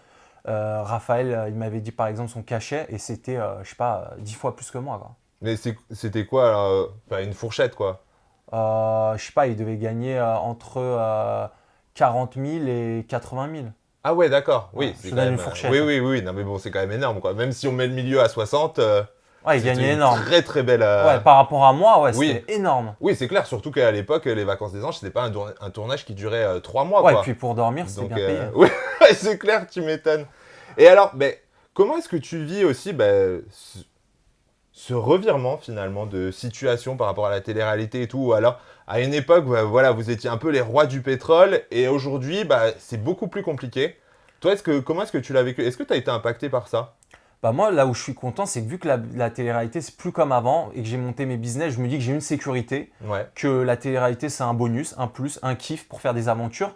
Raphaël, il m'avait dit par exemple son cachet et c'était, je sais pas, 10 fois plus que moi, quoi. Mais c'était quoi alors, enfin, une fourchette quoi? Je sais pas, il devait gagner entre 40 000 et 80 000. Ah ouais, d'accord. Ouais, Oui, je c'est te quand donne même. une fourchette. Oui, non mais bon, c'est quand même énorme quoi. Même si on met le milieu à 60, Ouais, il c'était gagnait une énorme. très très belle. Ouais, par rapport à moi, ouais, Oui. c'était énorme. Oui, c'est clair, surtout qu'à l'époque, les vacances des anges, c'était pas un tournage qui durait 3 mois Ouais, et quoi. puis pour dormir, c'était Donc, bien payé. oui, c'est clair, tu m'étonnes. Et alors, comment est-ce que tu vis aussi ce revirement finalement de situation par rapport à la télé-réalité et tout, ou alors à une époque, voilà, vous étiez un peu les rois du pétrole et aujourd'hui, c'est beaucoup plus compliqué. Toi, comment est-ce que tu l'as vécu? Est-ce que tu as été impacté par ça? Bah moi, là où je suis content, c'est que vu que la télé-réalité, c'est plus comme avant et que j'ai monté mes business, je me dis que j'ai une sécurité, Ouais. que la télé-réalité, c'est un bonus, un plus, un kiff pour faire des aventures.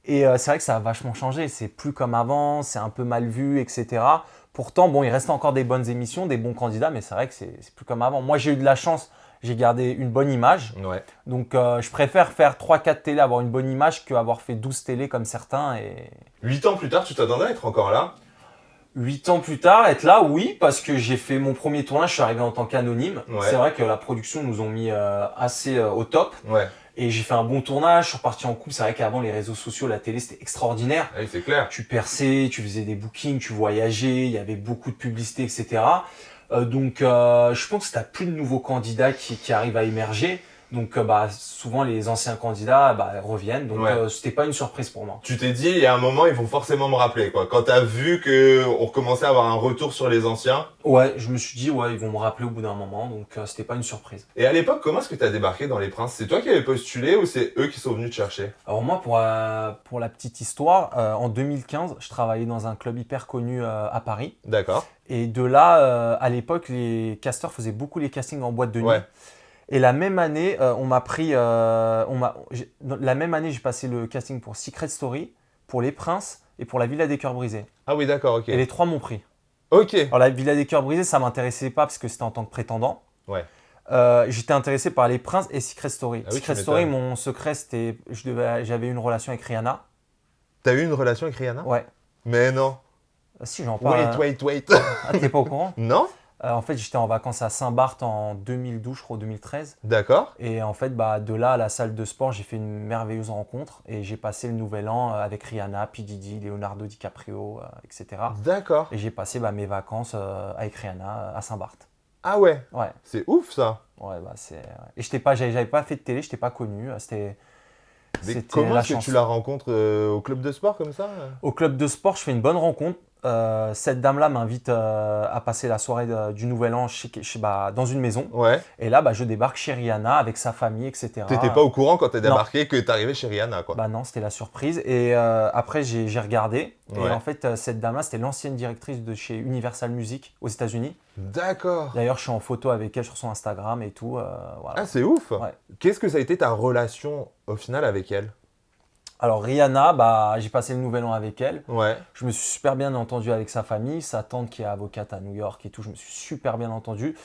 Et c'est vrai que ça a vachement changé. C'est plus comme avant, c'est un peu mal vu, etc. Pourtant, bon, il reste encore des bonnes émissions, des bons candidats, mais c'est vrai que c'est plus comme avant. Moi, j'ai eu de la chance, j'ai gardé une bonne image. Ouais. Donc, je préfère faire 3-4 télés, avoir une bonne image, qu'avoir fait 12 télés comme certains. Et 8 ans plus tard, tu t'attendais à être encore là? 8 ans plus tard, être là, oui, parce que j'ai fait mon premier tournage, je suis arrivé en tant qu'anonyme. Ouais. C'est vrai que la production nous ont mis assez au top. Ouais. Et j'ai fait un bon tournage, je suis reparti en couple. C'est vrai qu'avant, les réseaux sociaux, la télé, c'était extraordinaire. Oui, c'est clair. Tu perçais, tu faisais des bookings, tu voyageais, il y avait beaucoup de publicité, etc. Donc, je pense que tu n'as plus de nouveaux candidats qui arrivent à émerger. Donc, souvent, les anciens candidats reviennent. Donc, Ouais. c'était pas une surprise pour moi. Tu t'es dit, il y a un moment, ils vont forcément me rappeler, quoi. Quand t'as vu qu'on recommençait à avoir un retour sur les anciens. Ouais, je me suis dit, ouais, ils vont me rappeler au bout d'un moment. Donc, c'était pas une surprise. Et à l'époque, comment est-ce que t'as débarqué dans Les Princes? C'est toi qui avais postulé ou c'est eux qui sont venus te chercher? Alors moi, pour la petite histoire, en 2015, je travaillais dans un club hyper connu à Paris. D'accord. Et de là, à l'époque, les casteurs faisaient beaucoup les castings en boîte de nuit. Ouais. Et la même année, la même année, j'ai passé le casting pour Secret Story, pour Les Princes et pour La Villa des Cœurs Brisés. Ah oui, d'accord, ok. Et les trois m'ont pris. Ok. Alors la Villa des Cœurs Brisés, ça m'intéressait pas parce que c'était en tant que prétendant. Ouais. J'étais intéressé par les princes et Secret Story. Ah oui, Secret tu Story, m'étonnes. mon secret, c'était j'avais une relation avec Rihanna. T'as eu une relation avec Rihanna? Ouais. Mais non. Si, j'en parle. Wait. Ah, t'es pas au courant? Non? En fait, j'étais en vacances à Saint-Barth en 2012, je crois, 2013. D'accord. Et en fait, de là à la salle de sport, j'ai fait une merveilleuse rencontre. Et j'ai passé le nouvel an avec Rihanna, P. Diddy, Leonardo DiCaprio, etc. D'accord. Et j'ai passé mes vacances avec Rihanna à Saint-Barth. Ah ouais. Ouais. C'est ouf ça. Ouais, Et j'avais pas fait de télé, je n'étais pas connu. Mais C'était comment la est-ce que chance. tu la rencontres au club de sport comme ça? Au club de sport, je fais une bonne rencontre. Cette dame-là m'invite à passer la soirée du Nouvel An dans une maison. Ouais. Et là, je débarque chez Rihanna avec sa famille, etc. T'étais pas au courant quand t'es Non. débarqué que t'arrivais chez Rihanna, quoi. Non, c'était la surprise. Et après, j'ai regardé. Ouais. Et en fait, cette dame-là, c'était l'ancienne directrice de chez Universal Music aux États-Unis. D'accord. D'ailleurs, je suis en photo avec elle sur son Instagram et tout. Voilà. Ah, c'est ouf. Ouais. Qu'est-ce que ça a été ta relation au final avec elle? Alors, Rihanna, j'ai passé le Nouvel An avec elle. Ouais. Je me suis super bien entendu avec sa famille, sa tante qui est avocate à New York et tout, je me suis super bien entendu.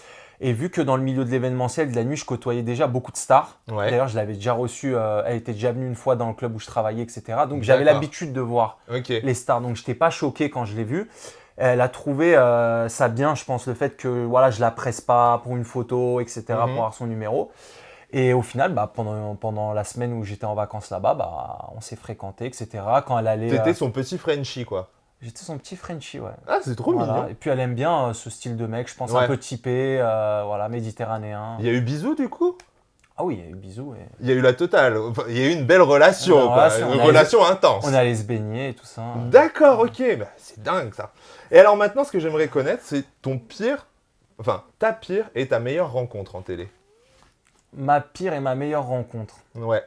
Et vu que dans le milieu de l'événementiel, de la nuit, je côtoyais déjà beaucoup de stars. Ouais. D'ailleurs, je l'avais déjà reçue, elle était déjà venue une fois dans le club où je travaillais, etc. Donc j'avais D'accord. l'habitude de voir Ok. les stars, donc je n'étais pas choqué quand je l'ai vue. Elle a trouvé ça bien, je pense, le fait que voilà, je la presse pas pour une photo, etc., pour avoir son numéro. Et au final, pendant la semaine où j'étais en vacances là-bas, on s'est fréquentés, etc. Quand elle allait, T'étais son petit Frenchie, quoi. j'étais son petit Frenchie, ouais. Ah, c'est trop Voilà. mignon. Et puis elle aime bien ce style de mec, je pense, Ouais. un peu typé, voilà, méditerranéen. Il y a eu bisous, du coup? Ah oui, il y a eu bisous. Et... Il y a eu la totale. Enfin, il y a eu une belle relation, Une quoi. relation, Une on relation intense. On est allé se baigner et tout ça. D'accord, ok. C'est dingue, ça. Et alors maintenant, ce que j'aimerais connaître, c'est ta pire et ta meilleure rencontre en télé. Ma pire et ma meilleure rencontre. Ouais.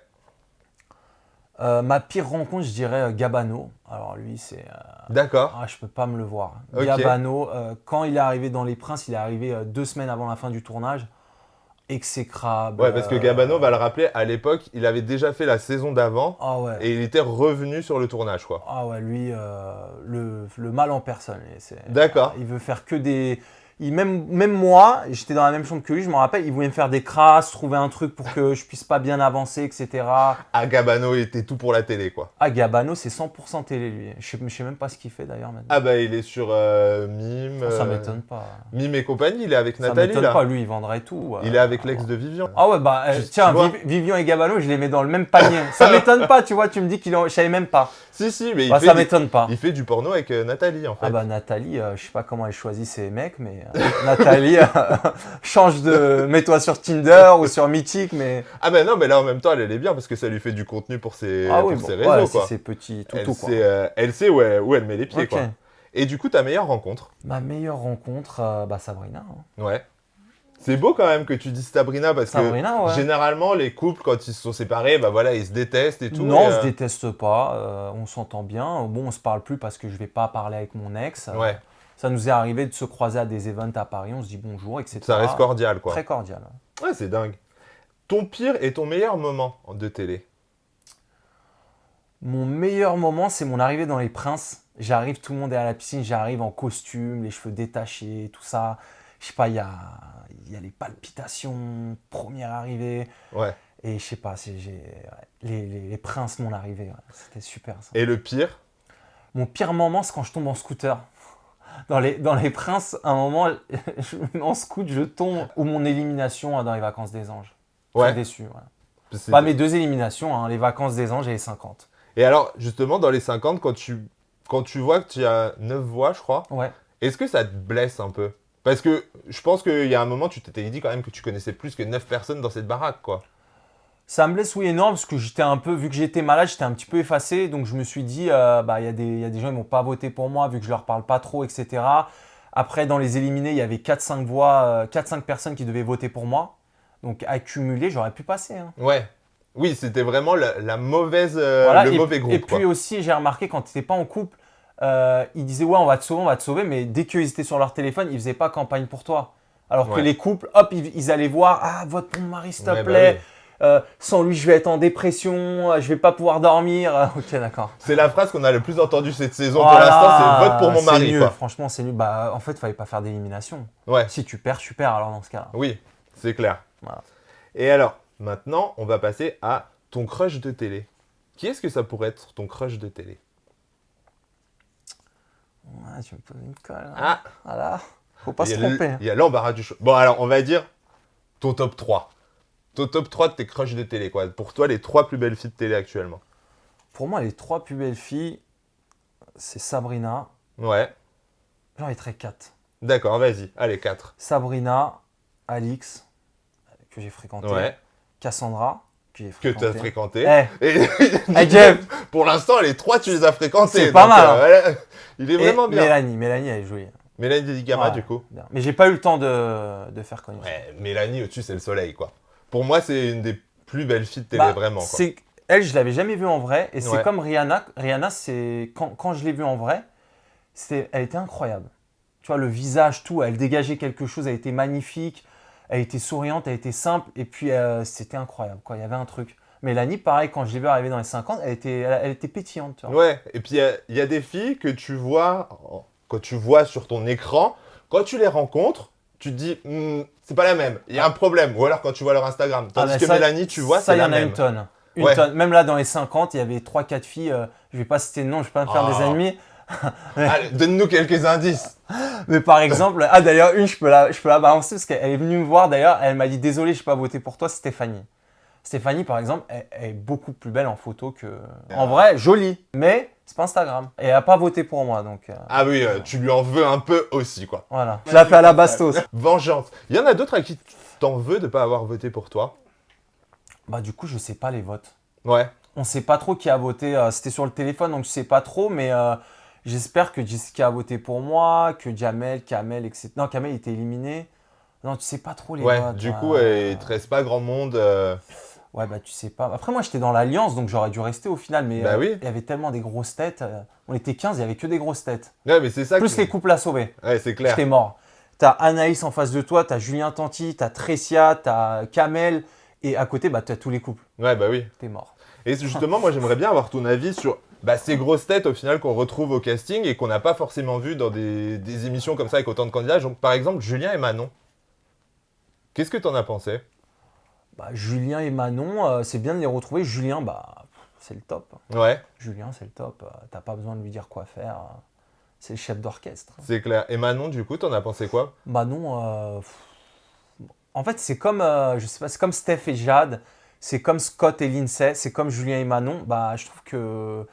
Ma pire rencontre, je dirais Gabano. Alors lui, c'est... D'accord. je peux pas me le voir. Ok. Gabano, quand il est arrivé dans Les Princes, il est arrivé 2 semaines avant la fin du tournage. Exécrable. Ouais, parce que Gabano, on va le rappeler, à l'époque, il avait déjà fait la saison d'avant Ah ouais. et il était revenu sur le tournage, quoi. Ah ouais, lui, le mal en personne. D'accord. Il veut faire que des... Même moi, j'étais dans la même chambre que lui, je me rappelle, il voulait me faire des crasses, trouver un truc pour que je puisse pas bien avancer, etc. Ah, Gabano était tout pour la télé, quoi. Ah, Gabano, c'est 100% télé, lui. Je sais même pas ce qu'il fait d'ailleurs maintenant. Ah bah, il est sur Mime. Ça m'étonne pas. Mime et compagnie, il est avec Ça Nathalie, m'étonne là. pas, lui, il vendrait tout. Il est avec l'ex de Vivian. Ah ouais, tiens, tu vois. Vivian et Gabano, je les mets dans le même panier. Ça m'étonne pas, tu vois, tu me dis je savais même pas. Si, mais Ça m'étonne pas. il fait du porno avec Nathalie, en fait. Ah bah Nathalie, je sais pas comment elle choisit ses mecs, mais Nathalie, mets-toi sur Tinder ou sur Mythique, mais... Ah bah non, mais là, en même temps, elle est bien parce que ça lui fait du contenu pour ses, ses réseaux, ouais, quoi. c'est petit Elle toutou, quoi. sait, elle sait où elle met les pieds, Ok. quoi. Et du coup, ta meilleure rencontre? Ma meilleure rencontre, Sabrina. Hein. Ouais. C'est beau quand même que tu dises Sabrina parce Sabrina, que ouais. généralement les couples quand ils se sont séparés, ils se détestent et tout. Non, et, on se déteste pas, on s'entend bien. Bon, on se parle plus parce que je vais pas parler avec mon ex. Ouais, Ça nous est arrivé de se croiser à des events à Paris, on se dit bonjour, etc. ça reste cordial quoi. Très cordial. Ouais, c'est dingue. Ton pire et ton meilleur moment de télé? Mon meilleur moment, c'est mon arrivée dans Les Princes. J'arrive, tout le monde est à la piscine, j'arrive en costume, les cheveux détachés, tout ça. Je sais pas, il y a les palpitations, première arrivée. Ouais. Et je sais pas, les Princes, mon arrivée, ouais. C'était super ça. Et le pire? Mon pire moment, c'est quand je tombe en scooter. Dans les Princes, à un moment, en scoot, je tombe. Ou mon élimination dans les Vacances des Anges. Ouais. Très déçu, ouais. Mes 2 éliminations, hein, les Vacances des Anges et les 50. Et alors, justement, dans les 50, quand tu vois que tu as 9 voix, je crois, Ouais. est-ce que ça te blesse un peu? Parce que je pense qu'il y a un moment, tu t'étais dit quand même que tu connaissais plus que 9 personnes dans cette baraque, quoi. Ça me blesse, oui et non, parce que j'étais un peu, vu que j'étais malade, j'étais un petit peu effacé. Donc je me suis dit, il y a des gens qui m'ont pas voté pour moi, vu que je leur parle pas trop, etc. Après, dans les éliminés, il y avait 4-5 voix, 4-5 personnes qui devaient voter pour moi. Donc accumulé, j'aurais pu passer. Hein. Ouais. Oui, c'était vraiment la mauvaise, Voilà, le mauvais groupe, et quoi. puis aussi, j'ai remarqué, quand tu n'étais pas en couple, ils disaient, ouais, on va te sauver, mais dès qu'ils étaient sur leur téléphone, ils faisaient pas campagne pour toi. Alors que Ouais. les couples, hop, ils allaient voir, ah, vote pour mon mari, s'il te Ouais, bah plaît. oui. Sans lui, je vais être en dépression, je vais pas pouvoir dormir. Ok, d'accord. C'est la phrase qu'on a le plus entendue cette saison Voilà, pour l'instant, c'est vote pour mon mari, nul, quoi. franchement, c'est nul. En fait, il fallait pas faire d'élimination. Ouais, Si tu perds, alors dans ce cas-là. oui. C'est clair. Voilà. Et alors, maintenant, on va passer à ton crush de télé. Qui est-ce que ça pourrait être ton crush de télé? Ouais, tu me poses une colle. Hein. Ah, Voilà. Faut pas il y se a tromper. il y a l'embarras du choix. Bon, alors, on va dire ton top 3. Ton top 3 de tes crushs de télé, quoi. Pour toi, les 3 plus belles filles de télé actuellement. Pour moi, les 3 plus belles filles, c'est Sabrina. Ouais. J'en mettrais 4. D'accord, vas-y. Allez, 4. Sabrina, Alix, que j'ai fréquenté. Ouais. Cassandra, que j'ai Que fréquenté. tu as fréquenté. Eh, Et hey, Jeff, pour l'instant, les 3, tu les as fréquentés. C'est pas donc, mal, hein. voilà. Il est vraiment bien. Mélanie, elle est jolie. Mélanie Dedigama, Ouais, du coup. bien. Mais j'ai pas eu le temps de faire connaître. Ouais, Mélanie, au-dessus, c'est le soleil, quoi. Pour moi, c'est une des plus belles filles de télé, Bah, vraiment, quoi. Elle, je l'avais jamais vue en vrai. Et c'est Ouais. comme Rihanna. Rihanna, c'est quand je l'ai vue en vrai, elle était incroyable. Tu vois, le visage, tout, elle dégageait quelque chose, elle était magnifique, elle était souriante, elle était simple. Et puis, c'était incroyable, quoi. Il y avait un truc. Mélanie, pareil, quand je l'ai vue arriver dans les 50, elle était pétillante. Tu vois. Ouais, et puis il y a des filles que tu vois, quand tu vois sur ton écran, quand tu les rencontres, tu te dis, c'est pas la même, il y a un problème. Ou alors quand tu vois leur Instagram. Tandis que ça, Mélanie, tu vois, ça, c'est il y la en a même. une tonne. Une Ouais. tonne. Même là, dans les 50, il y avait 3-4 filles. Je vais pas citer de nom, je vais pas me faire des Oh. ennemis. Allez, donne-nous quelques indices. Mais par exemple, d'ailleurs, une, je peux la balancer parce qu'elle est venue me voir d'ailleurs. Elle m'a dit désolé, je n'ai pas voté pour toi, Stéphanie. Stéphanie, par exemple, elle est beaucoup plus belle en photo que. En vrai, jolie, mais c'est pas Instagram. Et elle n'a pas voté pour moi, donc. Ah oui, tu lui en veux un peu aussi, quoi. Voilà. Je l'ai fait à la bastos. Vengeance. Il y en a d'autres à qui tu t'en veux de pas avoir voté pour toi? Bah, du coup, je sais pas les votes. Ouais. On sait pas trop qui a voté. C'était sur le téléphone, donc je sais pas trop, mais j'espère que Jessica a voté pour moi, que Kamel, etc. Non, Kamel était éliminé. Non, tu sais pas trop les Ouais, votes. du coup, il te reste pas grand monde. Ouais, bah tu sais pas. Après, moi, j'étais dans l'Alliance, donc j'aurais dû rester au final. Mais Bah oui. il y avait tellement des grosses têtes. On était 15, il y avait que des grosses têtes. Ouais, mais c'est ça Plus les couples à sauver. Ouais, c'est clair. J'étais mort. T'as Anaïs en face de toi, t'as Julien Tanti, t'as Tressia, t'as Kamel. Et à côté, bah, t'as tous les couples. Ouais, bah oui. T'es mort. Et justement, moi, j'aimerais bien avoir ton avis sur ces grosses têtes, au final, qu'on retrouve au casting et qu'on n'a pas forcément vu dans des émissions comme ça avec autant de candidats. Donc, par exemple, Julien et Manon. Qu'est-ce que t'en as pensé? Bah, Julien et Manon, c'est bien de les retrouver. Julien, bah, c'est le top. Ouais, Julien, c'est le top. T'as pas besoin de lui dire quoi faire. C'est le chef d'orchestre. c'est clair. Et Manon, du coup, t'en as pensé quoi? Manon, en fait, c'est comme, je sais pas, c'est comme Steph et Jade. C'est comme Scott et Lindsay. C'est comme Julien et Manon. Bah, je trouve que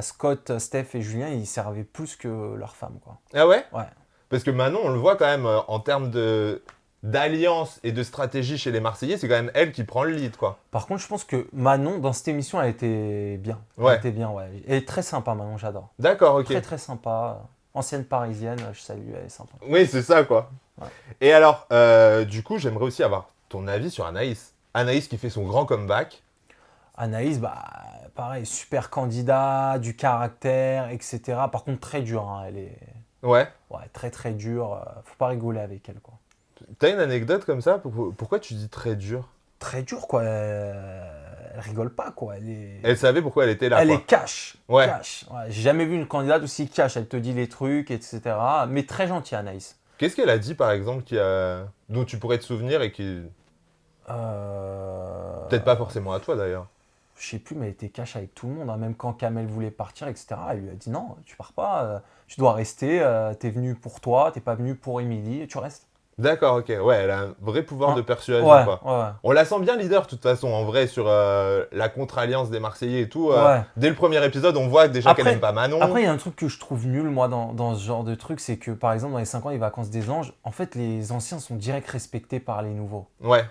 Scott, Steph et Julien, ils servaient plus que leurs femmes, quoi. Ah ouais? Ouais. Parce que Manon, on le voit quand même en termes d'alliance et de stratégie chez les Marseillais, c'est quand même elle qui prend le lead, quoi. Par contre, je pense que Manon, dans cette émission, elle était bien. Ouais. Elle était bien, ouais. Elle est très sympa, Manon, j'adore. D'accord, ok. Très, très sympa. Ancienne parisienne, je salue, elle est sympa. Oui, c'est ça, quoi. Ouais. Et alors, du coup, j'aimerais aussi avoir ton avis sur Anaïs. Anaïs qui fait son grand comeback. Anaïs, bah, pareil, super candidat, du caractère, etc. Par contre, très dure, hein. Elle est Ouais. très, très dure. Faut pas rigoler avec elle, quoi. T'as une anecdote comme ça? Pourquoi tu dis très dur? Très dure, quoi. Elle rigole pas, quoi. Elle savait pourquoi elle était là, Elle quoi. est cash. Ouais. Cash. Ouais, j'ai jamais vu une candidate aussi cash. Elle te dit les trucs, etc. Mais très gentille, Anaïs. Qu'est-ce qu'elle a dit, par exemple, dont tu pourrais te souvenir et qui... Peut-être pas forcément à toi, d'ailleurs. Je sais plus, mais elle était cash avec tout le monde. Hein. Même quand Kamel voulait partir, etc. Elle lui a dit non, tu pars pas. Tu dois rester. T'es venu pour toi. T'es pas venu pour Émilie. Tu restes. D'accord, ok. Ouais, elle a un vrai pouvoir de persuasion, Ouais, quoi. ouais. On la sent bien leader, de toute façon, en vrai, sur la contre-alliance des Marseillais et tout. Ouais. Dès le premier épisode, on voit déjà qu'elle Après- n'aime pas Manon. Après, il y a un truc que je trouve nul, moi, dans ce genre de truc, c'est que, par exemple, dans les 5 ans, les vacances des anges, en fait, les anciens sont direct respectés par les nouveaux. Ouais.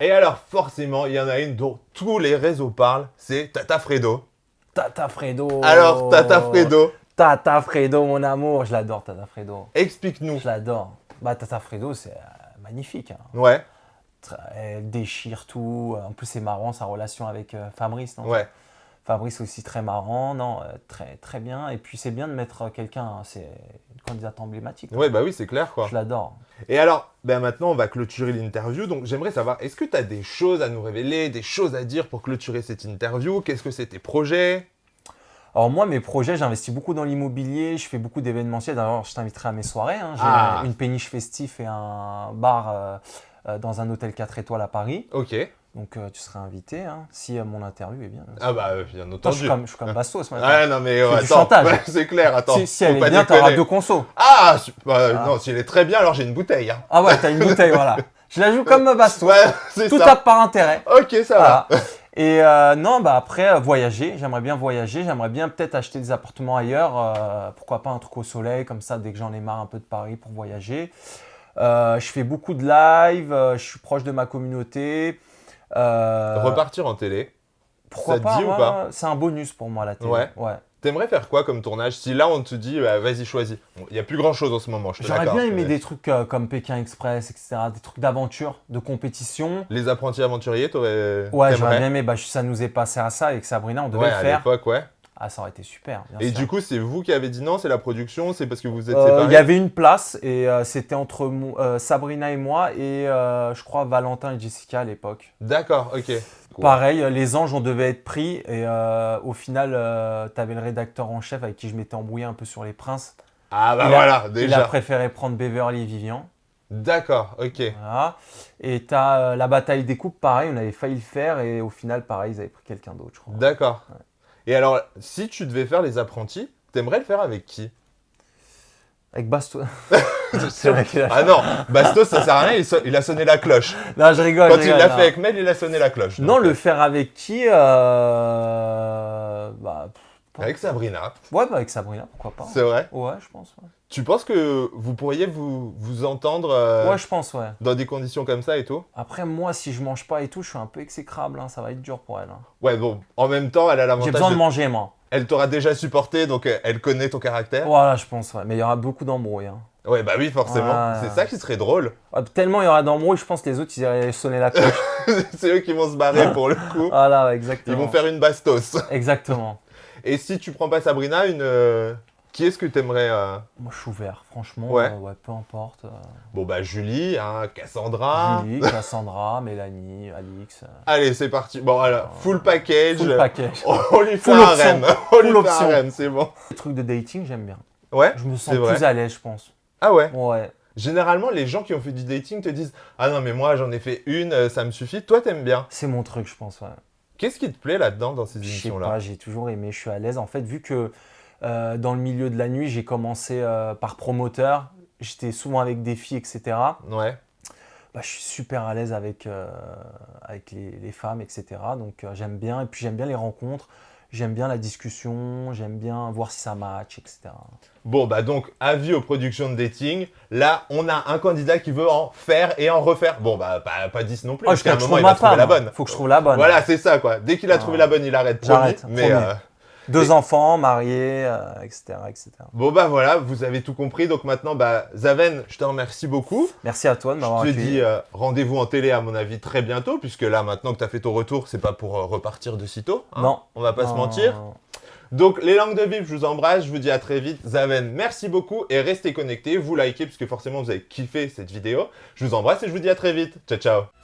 Et alors, forcément, il y en a une dont tous les réseaux parlent, c'est Tata Fredo. Tata Fredo. Alors, Tata Fredo, Tata Fredo, mon amour. Je l'adore, Tata Fredo. explique-nous. Je l'adore. Bah, Tata Fredo, c'est magnifique. Hein. Ouais, Elle déchire tout. En plus, c'est marrant, sa relation avec Fabrice. Non ouais. Fabrice aussi très marrant. Non, très, très bien. Et puis, c'est bien de mettre quelqu'un. Hein, c'est une candidate emblématique. Ouais, bah oui, c'est clair, quoi. Je l'adore. Et alors, maintenant, on va clôturer l'interview. Donc, j'aimerais savoir, est-ce que tu as des choses à nous révéler, des choses à dire pour clôturer cette interview? Qu'est-ce que c'est tes projets? Alors moi, mes projets, j'investis beaucoup dans l'immobilier, je fais beaucoup d'événementiels. D'ailleurs, je t'inviterai à mes soirées. Hein. J'ai Ah. une péniche festif et un bar dans un hôtel 4 étoiles à Paris. Ok. Donc tu seras invité, hein, si mon interview est bien. Ah bah, bien Attends, entendu. je suis comme Bastos maintenant. Ouais, non, mais C'est du attends, chantage. ouais, c'est clair, attends. Si elle faut pas est bien, déconner. t'auras 2 consos. Ah, non, si elle est très bien, alors j'ai une bouteille. Hein. Ah ouais, t'as une bouteille, voilà. Je la joue comme Bastos. Ouais, c'est Tout ça. tape par intérêt. Ok, ça va. Voilà. Et non, bah après, voyager. J'aimerais bien voyager. J'aimerais bien peut-être acheter des appartements ailleurs. Pourquoi pas un truc au soleil, comme ça, dès que j'en ai marre un peu de Paris pour voyager. Je fais beaucoup de live. Je suis proche de ma communauté. Repartir en télé. Pourquoi ça te pas, dit ou pas? C'est un bonus pour moi, la télé. Ouais. T'aimerais faire quoi comme tournage? Si là, on te dit, bah, vas-y, choisis. Il n'y a plus grand-chose en ce moment, je te J'aurais l'accorde. bien aimé des trucs comme Pékin Express, etc. Des trucs d'aventure, de compétition. Les apprentis aventuriers, Ouais, t'aimerais? j'aurais bien aimé. Bah, ça nous est passé à ça avec Sabrina, on devait Ouais, le à faire. l'époque, ouais. Ah, ça aurait été super. Bien Et sûr. du coup, c'est vous qui avez dit non, c'est la production, c'est parce que vous êtes séparés? Il y avait une place et c'était entre Sabrina et moi et je crois Valentin et Jessica à l'époque. D'accord, ok. Cool. Pareil, les anges, on devait être pris et au final, tu avais le rédacteur en chef avec qui je m'étais embrouillé un peu sur les princes. Ah bah Il voilà, Il a déjà. préféré prendre Beverly et Vivian. D'accord, ok. Voilà. Et tu as la bataille des coupes, pareil, on avait failli le faire et au final, pareil, ils avaient pris quelqu'un d'autre, je crois. D'accord. Ouais. Et alors, si tu devais faire les apprentis, t'aimerais le faire avec qui? Avec Bastos. C'est vrai qu'il a... Ah non, Bastos, ça sert à rien, il a sonné la cloche. Non, je rigole. Quand je il rigole, l'a non. fait avec Mel, il a sonné la cloche. Non, donc, le faire avec qui avec Sabrina, Ouais, bah avec Sabrina, pourquoi pas. c'est vrai. Ouais, je pense. Ouais, Tu penses que vous pourriez vous entendre ouais je pense, ouais. dans des conditions comme ça et tout? Après, moi, si je mange pas et tout, je suis un peu exécrable. Hein, ça va être dur pour elle. Hein. Ouais, bon, en même temps, elle a J'ai l'avantage besoin de manger, moi. Elle t'aura déjà supporté, donc elle connaît ton caractère. Voilà, je pense, ouais. Mais il y aura beaucoup d'embrouilles. Hein. Ouais, bah oui, forcément. Ouais. C'est ça qui serait drôle. Ouais, tellement il y aura d'embrouilles, je pense que les autres, ils iraient sonner la cloche. C'est eux qui vont se barrer pour le coup. Voilà, ouais, Ils exactement. vont faire une bastos. Exactement. Et si tu prends pas Sabrina, qui est-ce que t'aimerais Moi, je suis ouvert, franchement. Ouais. Ouais, peu importe. Bon bah Julie, hein, Cassandra. Julie, Cassandra, Mélanie, Alix. Allez, c'est parti. Bon voilà, full package. Full package. On lui fait Full un option. rem. On lui Full fait un option. rem, c'est bon. Les trucs de dating, j'aime bien. Ouais. Je me sens c'est vrai. plus à l'aise, je pense. Ah ouais. Ouais. Généralement, les gens qui ont fait du dating te disent ah non mais moi j'en ai fait une, ça me suffit. Toi t'aimes bien. C'est mon truc, je pense, ouais. Qu'est-ce qui te plaît là-dedans dans ces Je sais émissions-là? pas, j'ai toujours aimé, je suis à l'aise. En fait, vu que dans le milieu de la nuit, j'ai commencé par promoteur, j'étais souvent avec des filles, etc. Ouais. Bah, je suis super à l'aise avec les femmes, etc. Donc j'aime bien, et puis j'aime bien les rencontres, j'aime bien la discussion, j'aime bien voir si ça match, etc. Bon, bah donc, avis aux productions de dating. Là, on a un candidat qui veut en faire et en refaire. Bon, bah, pas 10 non plus, Oh, parce je qu'à un trouve moment, il ma va trouver femme. la bonne. Faut que je trouve la bonne. Voilà, c'est ça, quoi. Dès qu'il a trouvé la bonne, il arrête. Promis. J'arrête, Mais, promis. 2 enfants, mariés, etc., etc. bon, bah voilà, vous avez tout compris. Donc maintenant, bah, Zaven, je te remercie beaucoup. Merci à toi de m'avoir Je te accueilli. dis rendez-vous en télé, à mon avis, très bientôt, puisque là, maintenant que tu as fait ton retour, c'est pas pour repartir de sitôt. Hein. Non. On va pas se Non. mentir. Donc, les langues de vivre, je vous embrasse, je vous dis à très vite. Zaven, merci beaucoup et restez connectés, vous likez, puisque forcément vous avez kiffé cette vidéo. Je vous embrasse et je vous dis à très vite. Ciao, ciao.